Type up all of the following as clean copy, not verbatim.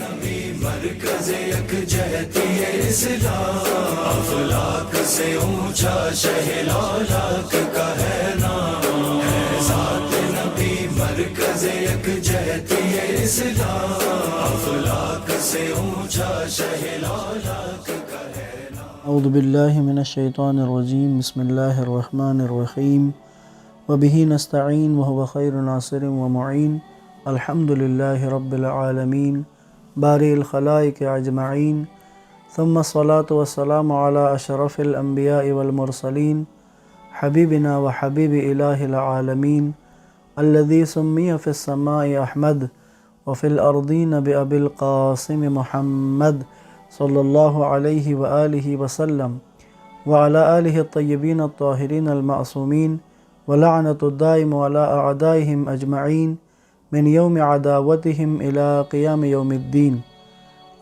نبی مرکز یکجہتی اسلام، افلاک سے اونچا شہ لالاک کا ہے نام، ہے ذات نبی مرکز یکجہتی اسلام، افلاک سے اونچا شہ لالاک کا ہے نام۔ اعوذ باللہ من الشیطان الرجیم، بسم اللہ الرحمن الرحیم، وبہ نستعین وہو خیر ناصر ومعین، الحمد للہ رب العالمین بارئ الخلائق اجمعین، ثم الصلاة والسلام علی اشرف الانبیاء والمرسلین، حبیبنا وحبیب الہ العالمین، الذی سمی فی السماء احمد وفی الارضین بأبی القاسم محمد صلی اللہ علیہ وآلہ وسلم وعلی آلہ الطیبین الطاہرین المعصومین ولعنۃ الدائم علی اعدائہم اجمعین من یوم عداوتہم الی قیام یوم الدین۔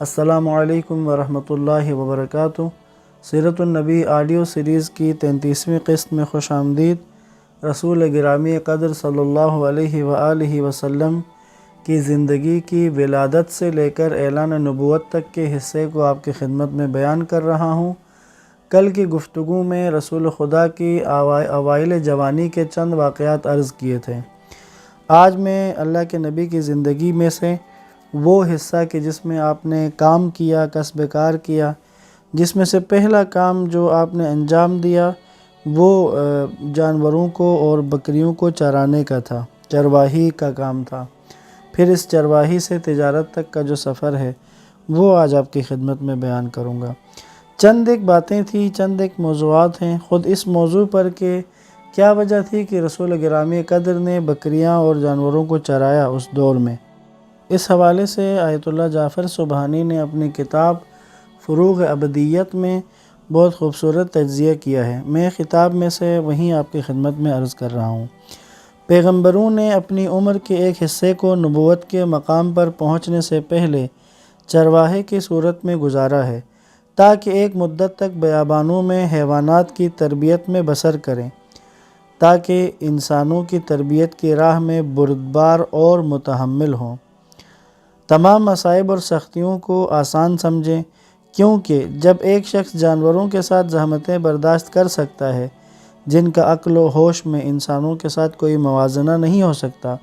السلام علیکم ورحمۃ اللہ وبرکاتہ۔ سیرت النبی آڈیو سیریز کی 33ویں قسط میں خوش آمدید۔ رسول گرامی قدر صلی اللہ علیہ وآلہ وسلم کی زندگی کی ولادت سے لے کر اعلان نبوت تک کے حصے کو آپ کی خدمت میں بیان کر رہا ہوں۔ کل کی گفتگو میں رسول خدا کی اوائل جوانی کے چند واقعات عرض کیے تھے۔ آج میں اللہ کے نبی کی زندگی میں سے وہ حصہ کہ جس میں آپ نے کام کیا، کسب کار کیا، جس میں سے پہلا کام جو آپ نے انجام دیا وہ جانوروں کو اور بکریوں کو چرانے کا تھا، چرواہی کا کام تھا۔ پھر اس چرواہی سے تجارت تک کا جو سفر ہے وہ آج آپ کی خدمت میں بیان کروں گا۔ چند ایک باتیں تھیں، چند ایک موضوعات ہیں خود اس موضوع پر کہ کیا وجہ تھی کہ رسول گرامی قدر نے بکریاں اور جانوروں کو چرایا اس دور میں۔ اس حوالے سے آیت اللہ جعفر سبحانی نے اپنی کتاب فروغ ابدیت میں بہت خوبصورت تجزیہ کیا ہے۔ میں خطاب میں سے وہیں آپ کی خدمت میں عرض کر رہا ہوں۔ پیغمبروں نے اپنی عمر کے ایک حصے کو نبوت کے مقام پر پہنچنے سے پہلے چرواہے کی صورت میں گزارا ہے تاکہ ایک مدت تک بیابانوں میں حیوانات کی تربیت میں بسر کریں، تاکہ انسانوں کی تربیت کی راہ میں بردبار اور متحمل ہوں، تمام مصائب اور سختیوں کو آسان سمجھیں، کیونکہ جب ایک شخص جانوروں کے ساتھ زحمتیں برداشت کر سکتا ہے جن کا عقل و ہوش میں انسانوں کے ساتھ کوئی موازنہ نہیں ہو سکتا،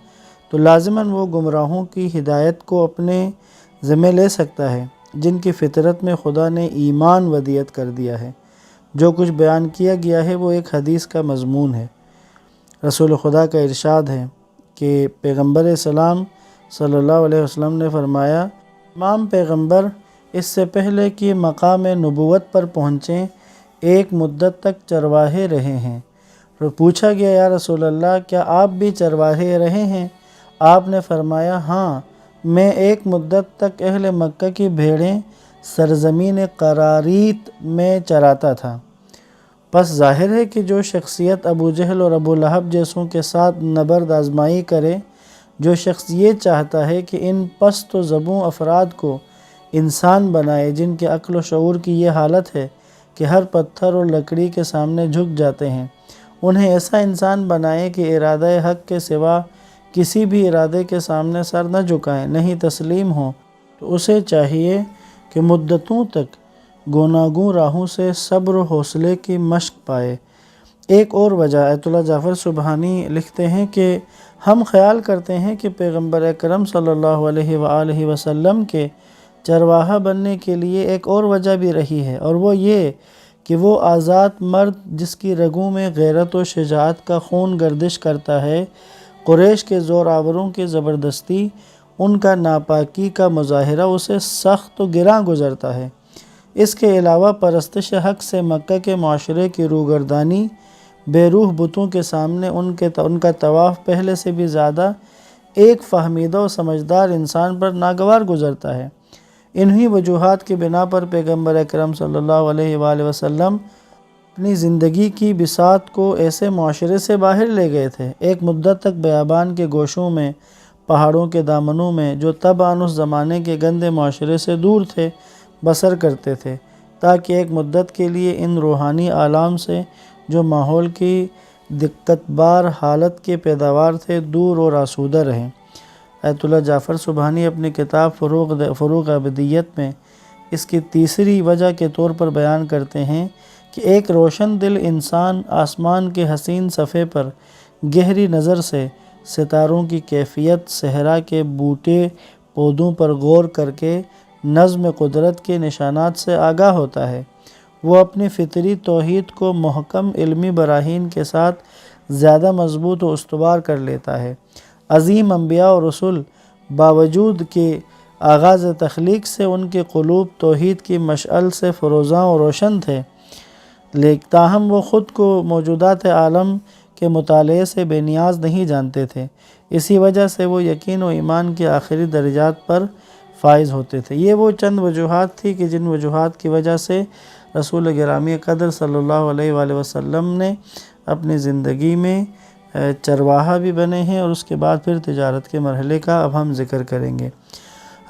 تو لازماً وہ گمراہوں کی ہدایت کو اپنے ذمہ لے سکتا ہے جن کی فطرت میں خدا نے ایمان ودیت کر دیا ہے۔ جو کچھ بیان کیا گیا ہے وہ ایک حدیث کا مضمون ہے۔ رسول خدا کا ارشاد ہے کہ پیغمبر اسلام صلی اللہ علیہ وسلم نے فرمایا، تمام پیغمبر اس سے پہلے کہ مقام نبوت پر پہنچیں ایک مدت تک چرواہے رہے ہیں۔ پوچھا گیا، یا رسول اللہ کیا آپ بھی چرواہے رہے ہیں؟ آپ نے فرمایا، ہاں، میں ایک مدت تک اہل مکہ کی بھیڑیں سرزمین قراریت میں چراتا تھا۔ پس ظاہر ہے کہ جو شخصیت ابو جہل اور ابو لہب جیسوں کے ساتھ نبرد آزمائی کرے، جو شخص یہ چاہتا ہے کہ ان پست و زبوں افراد کو انسان بنائے جن کے عقل و شعور کی یہ حالت ہے کہ ہر پتھر اور لکڑی کے سامنے جھک جاتے ہیں، انہیں ایسا انسان بنائے کہ ارادہ حق کے سوا کسی بھی ارادے کے سامنے سر نہ جھکائیں، نہیں تسلیم ہوں، تو اسے چاہیے کہ مدتوں تک گوناگوں راہوں سے صبر و حوصلے کی مشق پائے۔ ایک اور وجہ آیت اللہ جعفر سبحانی لکھتے ہیں کہ ہم خیال کرتے ہیں کہ پیغمبر اکرم صلی اللہ علیہ وآلہ وسلم کے چرواہا بننے کے لیے ایک اور وجہ بھی رہی ہے، اور وہ یہ کہ وہ آزاد مرد جس کی رگوں میں غیرت و شجاعت کا خون گردش کرتا ہے، قریش کے زور آوروں کی زبردستی، ان کا ناپاکی کا مظاہرہ اسے سخت و گراں گزرتا ہے۔ اس کے علاوہ پرستش حق سے مکہ کے معاشرے کی روگردانی، بے روح بتوں کے سامنے ان کا طواف پہلے سے بھی زیادہ ایک فہمیدہ و سمجھدار انسان پر ناگوار گزرتا ہے۔ انہی وجوہات کی بنا پر پیغمبر اکرم صلی اللہ علیہ وآلہ وسلم اپنی زندگی کی بساط کو ایسے معاشرے سے باہر لے گئے تھے، ایک مدت تک بیابان کے گوشوں میں، پہاڑوں کے دامنوں میں، جو طبعاً اس زمانے کے گندے معاشرے سے دور تھے، بسر کرتے تھے، تاکہ ایک مدت کے لیے ان روحانی آلام سے جو ماحول کی دقت بار حالت کے پیداوار تھے دور اور آسودہ رہیں۔ آیت اللہ جعفر سبحانی اپنی کتاب فروغ ابدیت میں اس کی تیسری وجہ کے طور پر بیان کرتے ہیں کہ ایک روشن دل انسان آسمان کے حسین صفحے پر گہری نظر سے ستاروں کی کیفیت، صحرا کے بوٹے پودوں پر غور کر کے نظم قدرت کے نشانات سے آگاہ ہوتا ہے۔ وہ اپنی فطری توحید کو محکم علمی براہین کے ساتھ زیادہ مضبوط و استوار کر لیتا ہے۔ عظیم انبیاء و رسول باوجود کہ آغاز تخلیق سے ان کے قلوب توحید کی مشعل سے فروزاں و روشن تھے، تاہم وہ خود کو موجودات عالم کے مطالعے سے بے نیاز نہیں جانتے تھے۔ اسی وجہ سے وہ یقین و ایمان کے آخری درجات پر فائز ہوتے تھے۔ یہ وہ چند وجوہات تھی کہ جن وجوہات کی وجہ سے رسول گرامی قدر صلی اللہ علیہ وآلہ وسلم نے اپنی زندگی میں چرواہا بھی بنے ہیں، اور اس کے بعد پھر تجارت کے مرحلے کا اب ہم ذکر کریں گے۔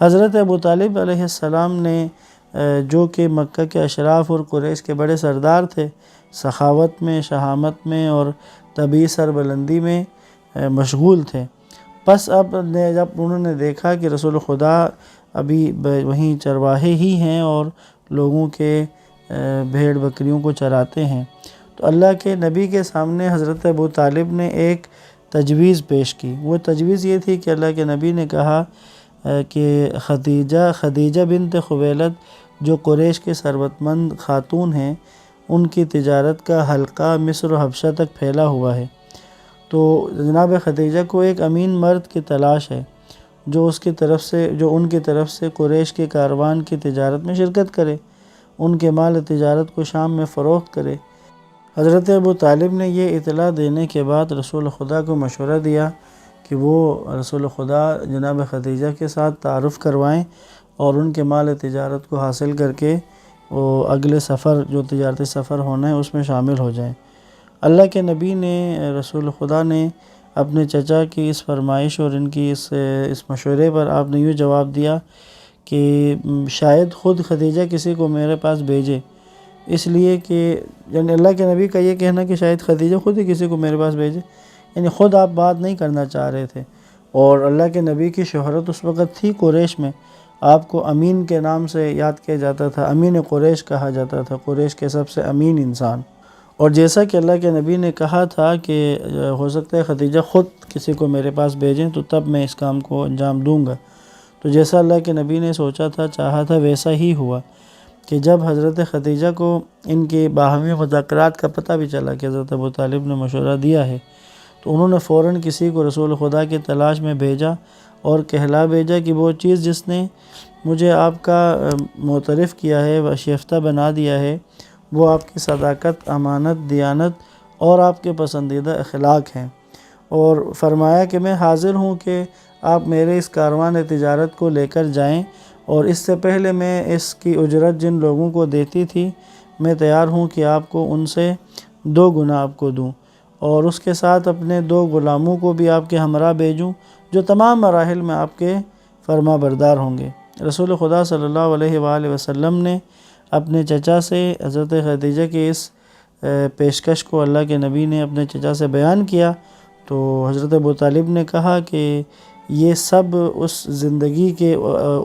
حضرت ابو طالب علیہ السلام نے جو کہ مکہ کے اشراف اور قریش کے بڑے سردار تھے، سخاوت میں، شہامت میں اور طبعی سربلندی میں مشغول تھے۔ پس اب جب انہوں نے دیکھا کہ رسول خدا ابھی وہیں چرواہے ہی ہیں اور لوگوں کے بھیڑ بکریوں کو چراتے ہیں، تو اللہ کے نبی کے سامنے حضرت ابو طالب نے ایک تجویز پیش کی۔ وہ تجویز یہ تھی کہ اللہ کے نبی نے کہا کہ خدیجہ بنت خویلد جو قریش کے ثروت مند خاتون ہیں، ان کی تجارت کا حلقہ مصر و حبشہ تک پھیلا ہوا ہے، تو جناب خدیجہ کو ایک امین مرد کی تلاش ہے جو ان کی طرف سے قریش کے کاروان کی تجارت میں شرکت کرے، ان کے مال تجارت کو شام میں فروخت کرے۔ حضرت ابو طالب نے یہ اطلاع دینے کے بعد رسول خدا کو مشورہ دیا کہ وہ رسول خدا جناب خدیجہ کے ساتھ تعارف کروائیں اور ان کے مال تجارت کو حاصل کر کے وہ اگلے سفر جو تجارتی سفر ہونا ہے اس میں شامل ہو جائیں۔ اللہ کے نبی نے رسول خدا نے اپنے چچا کی اس فرمائش اور ان کی اس مشورے پر آپ نے یوں جواب دیا کہ شاید خود خدیجہ کسی کو میرے پاس بھیجے، اس لیے کہ یعنی اللہ کے نبی کا یہ کہنا کہ شاید خدیجہ خود ہی کسی کو میرے پاس بھیجے، یعنی خود آپ بات نہیں کرنا چاہ رہے تھے۔ اور اللہ کے نبی کی شہرت اس وقت تھی قریش میں، آپ کو امین کے نام سے یاد کیا جاتا تھا، امین قریش کہا جاتا تھا، قریش کے سب سے امین انسان۔ اور جیسا کہ اللہ کے نبی نے کہا تھا کہ ہو سکتا ہے خدیجہ خود کسی کو میرے پاس بھیجیں تو تب میں اس کام کو انجام دوں گا، تو جیسا اللہ کے نبی نے سوچا تھا، چاہا تھا، ویسا ہی ہوا کہ جب حضرت خدیجہ کو ان کے باہمی مذاکرات کا پتہ بھی چلا کہ حضرت ابو طالب نے مشورہ دیا ہے، تو انہوں نے فوراً کسی کو رسول خدا کی تلاش میں بھیجا اور کہلا بھیجا کہ وہ چیز جس نے مجھے آپ کا معترف کیا ہے، شیفتہ بنا دیا ہے، وہ آپ کی صداقت، امانت، دیانت اور آپ کے پسندیدہ اخلاق ہیں، اور فرمایا کہ میں حاضر ہوں کہ آپ میرے اس کاروان تجارت کو لے کر جائیں، اور اس سے پہلے میں اس کی اجرت جن لوگوں کو دیتی تھی میں تیار ہوں کہ آپ کو ان سے 2 گنا آپ کو دوں، اور اس کے ساتھ اپنے 2 غلاموں کو بھی آپ کے ہمراہ بھیجوں جو تمام مراحل میں آپ کے فرما بردار ہوں گے۔ رسول خدا صلی اللہ علیہ وآلہ وسلم نے اپنے چچا سے حضرت خدیجہ کی اس پیشکش کو اللہ کے نبی نے اپنے چچا سے بیان کیا، تو حضرت ابو طالب نے کہا کہ یہ سب اس زندگی کے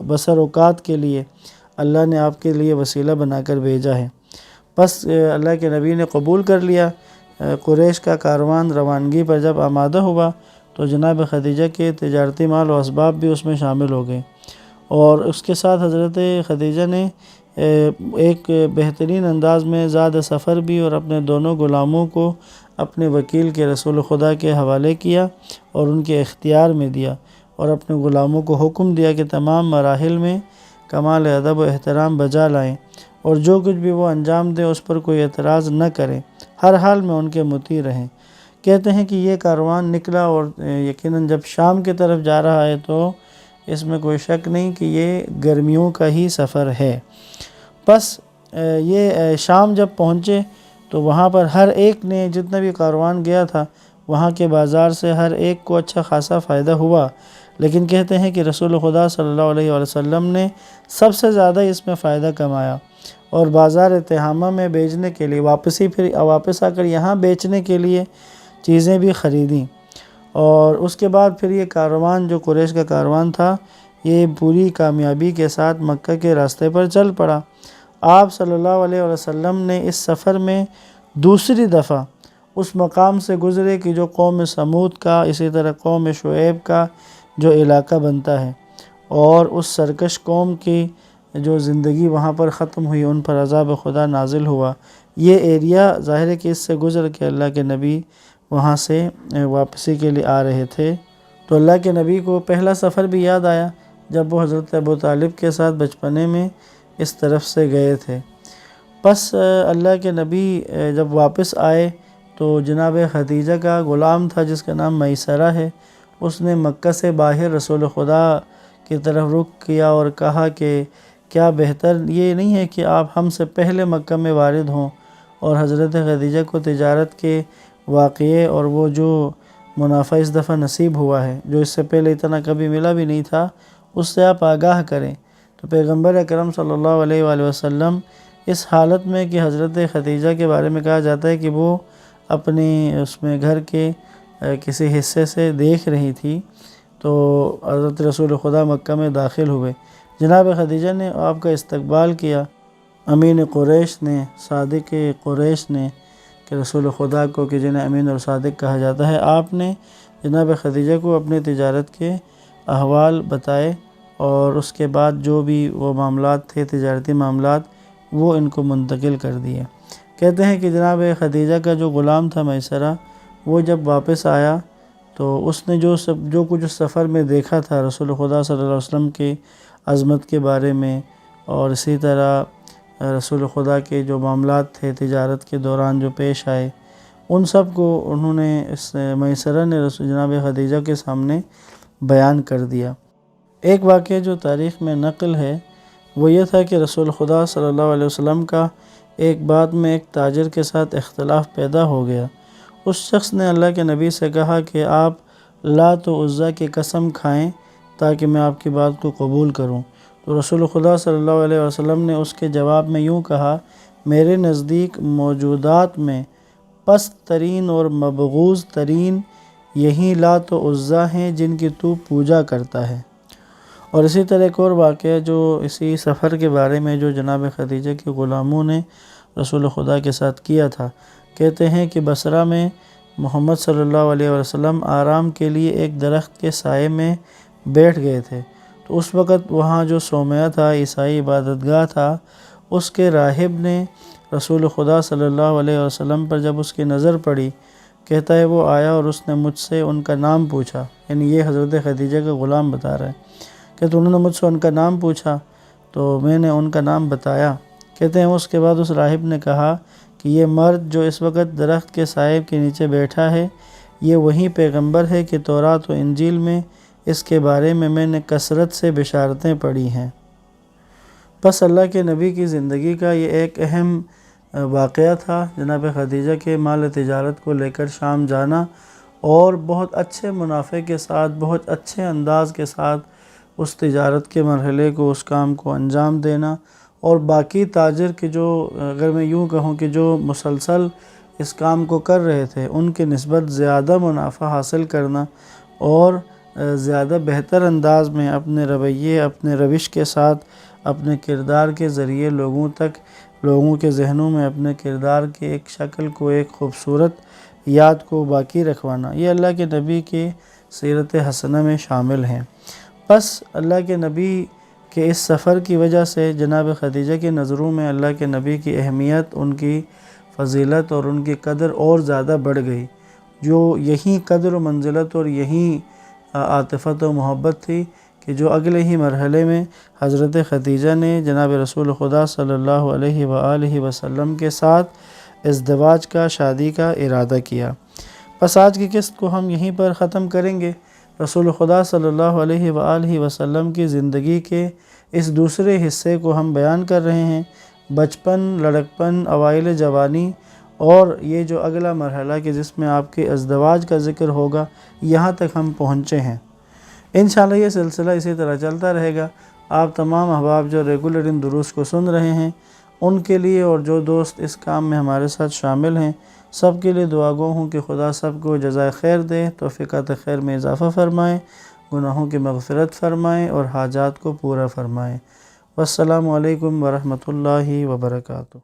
بسر اوقات کے لیے اللہ نے آپ کے لیے وسیلہ بنا کر بھیجا ہے۔ بس اللہ کے نبی نے قبول کر لیا۔ قریش کا کاروان روانگی پر جب آمادہ ہوا تو جناب خدیجہ کے تجارتی مال و اسباب بھی اس میں شامل ہو گئے، اور اس کے ساتھ حضرت خدیجہ نے ایک بہترین انداز میں زاد سفر بھی اور اپنے دونوں غلاموں کو اپنے وکیل کے رسول خدا کے حوالے کیا اور ان کے اختیار میں دیا، اور اپنے غلاموں کو حکم دیا کہ تمام مراحل میں کمال ادب و احترام بجا لائیں، اور جو کچھ بھی وہ انجام دیں اس پر کوئی اعتراض نہ کریں، ہر حال میں ان کے مطیع رہیں۔ کہتے ہیں کہ یہ کاروان نکلا اور یقیناً جب شام کی طرف جا رہا ہے تو اس میں کوئی شک نہیں کہ یہ گرمیوں کا ہی سفر ہے۔ بس یہ شام جب پہنچے تو وہاں پر ہر ایک نے، جتنا بھی کاروان گیا تھا، وہاں کے بازار سے ہر ایک کو اچھا خاصا فائدہ ہوا، لیکن کہتے ہیں کہ رسول خدا صلی اللہ علیہ وسلم نے سب سے زیادہ اس میں فائدہ کمایا، اور بازار تہامہ میں بیچنے کے لیے واپس آ کر یہاں بیچنے کے لیے چیزیں بھی خریدیں، اور اس کے بعد پھر یہ کاروان جو قریش کا کاروان تھا یہ پوری کامیابی کے ساتھ مکہ کے راستے پر چل پڑا۔ آپ صلی اللہ علیہ وسلم نے اس سفر میں دوسری دفعہ اس مقام سے گزرے کہ جو قوم سمود کا، اسی طرح قوم شعیب کا جو علاقہ بنتا ہے، اور اس سرکش قوم کی جو زندگی وہاں پر ختم ہوئی، ان پر عذاب خدا نازل ہوا۔ یہ ایریا ظاہر ہے کہ اس سے گزر کے اللہ کے نبی وہاں سے واپسی کے لیے آ رہے تھے، تو اللہ کے نبی کو پہلا سفر بھی یاد آیا جب وہ حضرت ابو طالب کے ساتھ بچپنے میں اس طرف سے گئے تھے۔ پس اللہ کے نبی جب واپس آئے تو جناب خدیجہ کا غلام تھا جس کا نام میسرہ ہے، اس نے مکہ سے باہر رسول خدا کی طرف رخ کیا اور کہا کہ کیا بہتر یہ نہیں ہے کہ آپ ہم سے پہلے مکہ میں وارد ہوں، اور حضرت خدیجہ کو تجارت کے واقعے اور وہ جو منافع اس دفعہ نصیب ہوا ہے جو اس سے پہلے اتنا کبھی ملا بھی نہیں تھا، اس سے آپ آگاہ کریں۔ تو پیغمبر اکرم صلی اللہ علیہ وآلہ وسلم اس حالت میں کہ حضرت خدیجہ کے بارے میں کہا جاتا ہے کہ وہ اپنی اس میں گھر کے کسی حصے سے دیکھ رہی تھی، تو حضرت رسول خدا مکہ میں داخل ہوئے۔ جناب خدیجہ نے آپ کا استقبال کیا، امین قریش نے، صادق قریش نے، کہ رسول خدا کو کہ جنہیں امین اور صادق کہا جاتا ہے، آپ نے جناب خدیجہ کو اپنے تجارت کے احوال بتائے، اور اس کے بعد جو بھی وہ معاملات تھے تجارتی معاملات وہ ان کو منتقل کر دیے۔ کہتے ہیں کہ جناب خدیجہ کا جو غلام تھا میسرہ، وہ جب واپس آیا تو اس نے جو کچھ اس سفر میں دیکھا تھا رسول خدا صلی اللہ علیہ وسلم کی عظمت کے بارے میں، اور اسی طرح رسول خدا کے جو معاملات تھے تجارت کے دوران جو پیش آئے، ان سب کو انہوں نے اس میسرہ نے جناب خدیجہ کے سامنے بیان کر دیا۔ ایک واقعہ جو تاریخ میں نقل ہے وہ یہ تھا کہ رسول خدا صلی اللہ علیہ وسلم کا ایک بات میں ایک تاجر کے ساتھ اختلاف پیدا ہو گیا۔ اس شخص نے اللہ کے نبی سے کہا کہ آپ لات و عزیٰ کی قسم کھائیں تاکہ میں آپ کی بات کو قبول کروں۔ تو رسول خدا صلی اللہ علیہ وسلم نے اس کے جواب میں یوں کہا، میرے نزدیک موجودات میں پست ترین اور مبغوض ترین یہی لات و عزیٰ ہیں جن کی تو پوجا کرتا ہے۔ اور اسی طرح ایک اور واقعہ جو اسی سفر کے بارے میں جو جناب خدیجہ کے غلاموں نے رسول خدا کے ساتھ کیا تھا، کہتے ہیں کہ بصرہ میں محمد صلی اللہ علیہ وسلم آرام کے لیے ایک درخت کے سائے میں بیٹھ گئے تھے، تو اس وقت وہاں جو صومعہ تھا، عیسائی عبادت گاہ تھا، اس کے راہب نے رسول خدا صلی اللہ علیہ وسلم پر جب اس کی نظر پڑی، کہتا ہے وہ آیا اور اس نے مجھ سے ان کا نام پوچھا، یعنی یہ حضرت خدیجہ کا غلام بتا رہا ہے کہ انہوں نے مجھ سے ان کا نام پوچھا تو میں نے ان کا نام بتایا۔ کہتے ہیں اس کے بعد اس راہب نے کہا کہ یہ مرد جو اس وقت درخت کے سائے کے نیچے بیٹھا ہے، یہ وہی پیغمبر ہے کہ تورات و انجیل میں اس کے بارے میں نے کثرت سے بشارتیں پڑھی ہیں۔ پس اللہ کے نبی کی زندگی کا یہ ایک اہم واقعہ تھا، جناب خدیجہ کے مال تجارت کو لے کر شام جانا اور بہت اچھے منافع کے ساتھ، بہت اچھے انداز کے ساتھ اس تجارت کے مرحلے کو، اس کام کو انجام دینا، اور باقی تاجر کے جو، اگر میں یوں کہوں کہ جو مسلسل اس کام کو کر رہے تھے، ان کے نسبت زیادہ منافع حاصل کرنا اور زیادہ بہتر انداز میں اپنے رویے، اپنے روش کے ساتھ، اپنے کردار کے ذریعے لوگوں تک، لوگوں کے ذہنوں میں اپنے کردار کی ایک شکل کو، ایک خوبصورت یاد کو باقی رکھوانا، یہ اللہ کے نبی کی سیرت حسنہ میں شامل ہیں۔ پس اللہ کے نبی کے اس سفر کی وجہ سے جناب خدیجہ کی نظروں میں اللہ کے نبی کی اہمیت، ان کی فضیلت اور ان کی قدر اور زیادہ بڑھ گئی، جو یہی قدر و منزلت اور یہی عاطفت و محبت تھی کہ جو اگلے ہی مرحلے میں حضرت خدیجہ نے جناب رسول خدا صلی اللہ علیہ وآلہ وسلم کے ساتھ ازدواج کا، شادی کا ارادہ کیا۔ پس آج کی قسط کو ہم یہیں پر ختم کریں گے۔ رسول خدا صلی اللہ علیہ وآلہ وسلم کی زندگی کے اس دوسرے حصے کو ہم بیان کر رہے ہیں، بچپن، لڑکپن، اوائل جوانی، اور یہ جو اگلا مرحلہ کہ جس میں آپ کے ازدواج کا ذکر ہوگا، یہاں تک ہم پہنچے ہیں۔ انشاءاللہ یہ سلسلہ اسی طرح چلتا رہے گا۔ آپ تمام احباب جو ریگولر ان دروس کو سن رہے ہیں، ان کے لیے، اور جو دوست اس کام میں ہمارے ساتھ شامل ہیں، سب کے لیے دعا گو ہوں کہ خدا سب کو جزائے خیر دے، توفیقات خیر میں اضافہ فرمائے، گناہوں کی مغفرت فرمائے اور حاجات کو پورا فرمائے۔ والسلام علیکم ورحمۃ اللہ وبرکاتہ۔